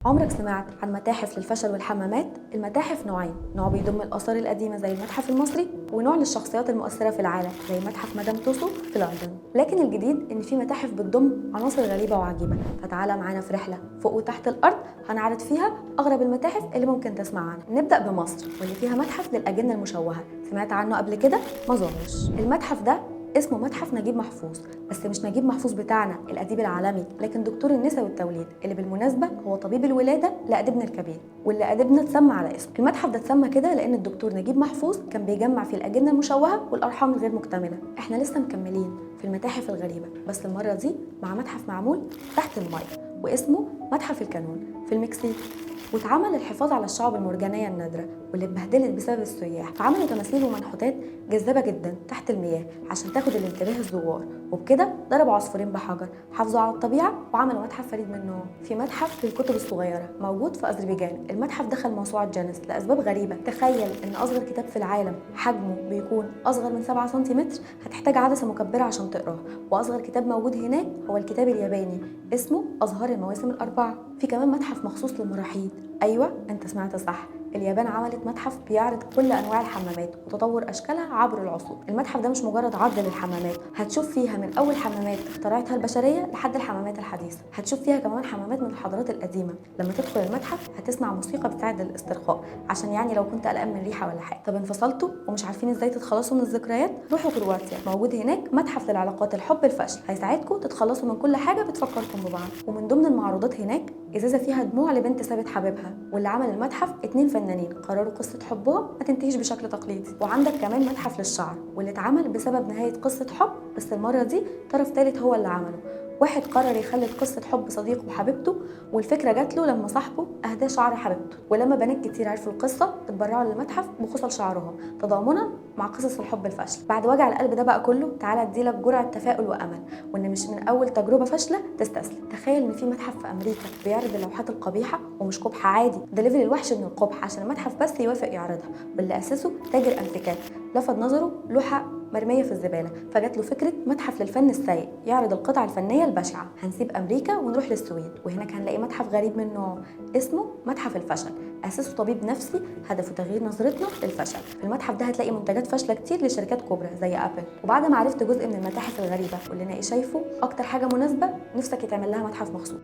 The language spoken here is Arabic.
عمرك سمعت عن متاحف للفشل والحمامات؟ المتاحف نوعين، نوع بيضم الآثار القديمة زي المتحف المصري، ونوع للشخصيات المؤثرة في العالم زي متحف مدام توسو في لندن. لكن الجديد إن في متاحف بتضم عناصر غريبة وعجيبة، فتعالى معانا في رحلة فوق وتحت الأرض هنعرض فيها أغرب المتاحف اللي ممكن تسمع عنها. نبدأ بمصر واللي فيها متحف للأجنة المشوهة، سمعت عنه قبل كده؟ ما ظنش. المتحف ده اسمه متحف نجيب محفوظ، بس مش نجيب محفوظ بتاعنا الأديب العالمي، لكن دكتور النساء والتوليد اللي بالمناسبة هو طبيب الولادة لأديبنا الكبير واللي أديبنا اتسمى على اسمه. المتحف ده اتسمى كده لأن الدكتور نجيب محفوظ كان بيجمع فيه الأجنة المشوهة والأرحام الغير مكتملة. احنا لسه مكملين في المتاحف الغريبة، بس المرة دي مع متحف معمول تحت المية واسمه متحف الكانون في المكسيك، واتعمل للحفاظ على الشعب المرجانية النادرة واللي اتبهدلت بسبب السياح، فعملوا تماثيل ومنحوتات جذابة جدا تحت المياه عشان تاخد الانتباه الزوار، وبكده ضربوا عصفورين بحجر، حافظوا على الطبيعة وعملوا متحف فريد من نوعه. في متحف للكتب الصغيرة موجود في أذربيجان، المتحف دخل موسوعة جينيس لأسباب غريبة. تخيل إن أصغر كتاب في العالم حجمه بيكون أصغر من 7 سنتيمتر، هتحتاج عدسة مكبرة عشان تقراه، وأصغر كتاب موجود هناك هو الكتاب الياباني اسمه أزهار المواسم الأربعة. في كمان متحف مخصوص للمراحيض، أيوة أنت سمعت صح، اليابان عملت متحف بيعرض كل انواع الحمامات وتطور اشكالها عبر العصور. المتحف ده مش مجرد عرض للحمامات، هتشوف فيها من اول حمامات اخترعتها البشريه لحد الحمامات الحديثه، هتشوف فيها كمان حمامات من الحضارات القديمه. لما تدخل المتحف هتسمع موسيقى بتساعد للاسترخاء، عشان يعني لو كنت قلقان من ريحه ولا حاجه. طب انفصلتوا ومش عارفين ازاي تتخلصوا من الذكريات؟ روحوا كرواتيا، موجود هناك متحف للعلاقات الحب الفاشله، هيساعدكم تتخلصوا من كل حاجه بتفكركم ببعض. ومن ضمن المعروضات هناك ازازه فيها دموع لبنت سابت حبيبها، واللي عمل المتحف 2 فنانين قرروا قصه حبهم ما تنتهيش بشكل تقليدي. وعندك كمان متحف للشعر واللي اتعمل بسبب نهايه قصه حب، بس المره دي طرف ثالث هو اللي عمله. واحد قرر يخلد قصه حب صديقه وحبيبته، والفكره جات له لما صاحبه اهداه شعر حبيبته، ولما بنات كتير عرفوا القصه اتبرعوا للمتحف بخصل شعرهم تضامنا مع قصص الحب الفاشله. بعد وجع القلب ده بقى كله، تعالى اديلك جرعه تفاؤل وامل، وان مش من اول تجربه فاشله تستسلم. تخيل ان في متحف في امريكا بيعرض اللوحات القبيحه، ومش قبح عادي، ده ليفل الوحش من القبح عشان المتحف بس يوافق يعرضها، واللي اسسه تاجر انتيكات لفت نظره لوحه مرميه في الزباله، فجات له فكره متحف للفن السيء يعرض القطع الفنيه البشعه. هنسيب امريكا ونروح للسويد، وهناك هنلاقي متحف غريب من نوعه اسمه متحف الفشل، اسسه طبيب نفسي هدفه تغيير نظرتنا للفشل. في المتحف ده هتلاقي منتجات فاشله كتير لشركات كبرى زي ابل. وبعد ما عرفت جزء من المتاحف الغريبه واللي انا شايفه اكتر حاجه مناسبه نفسك يتعمل لها متحف مخصوص.